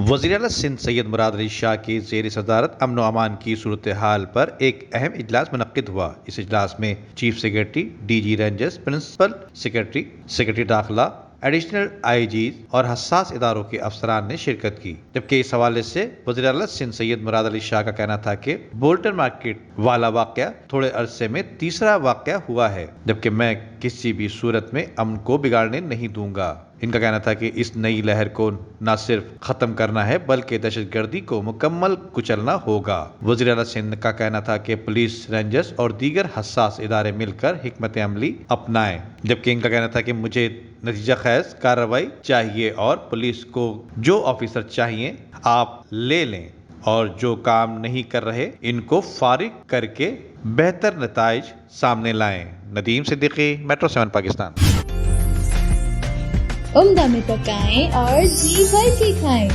وزیر اعلیٰ سندھ سید مراد علی شاہ کی زیر صدارت امن و امان کی صورتحال پر ایک اہم اجلاس منعقد ہوا۔ اس اجلاس میں chief secretary, D G Rangers, principal secretary, secretary داخلہ، ایڈیشنل آئی جیز اور حساس اداروں کے افسران نے شرکت کی، جبکہ اس حوالے سے وزیر اعلیٰ سندھ سید مراد علی شاہ کا کہنا تھا کہ بولٹن مارکیٹ والا واقعہ تھوڑے عرصے میں تیسرا واقعہ ہوا ہے، جبکہ میں کسی بھی صورت میں امن کو بگاڑنے نہیں دوں گا۔ ان کا کہنا تھا کہ اس نئی لہر کو نہ صرف ختم کرنا ہے بلکہ دہشت گردی کو مکمل کچلنا ہوگا۔ وزیر اعلیٰ سندھ کا کہنا تھا کہ پولیس، رینجرز اور دیگر حساس ادارے مل کر حکمت عملی اپنائیں، جبکہ ان کا کہنا تھا کہ مجھے نتیجہ خیز کارروائی چاہیے اور پولیس کو جو آفیسر چاہیے آپ لے لیں اور جو کام نہیں کر رہے ان کو فارغ کر کے بہتر نتائج سامنے لائیں۔ ندیم صدیقی، میٹرو 7 پاکستان۔ عمدہ میں پکائیں اور جی بھر کے کھائیں۔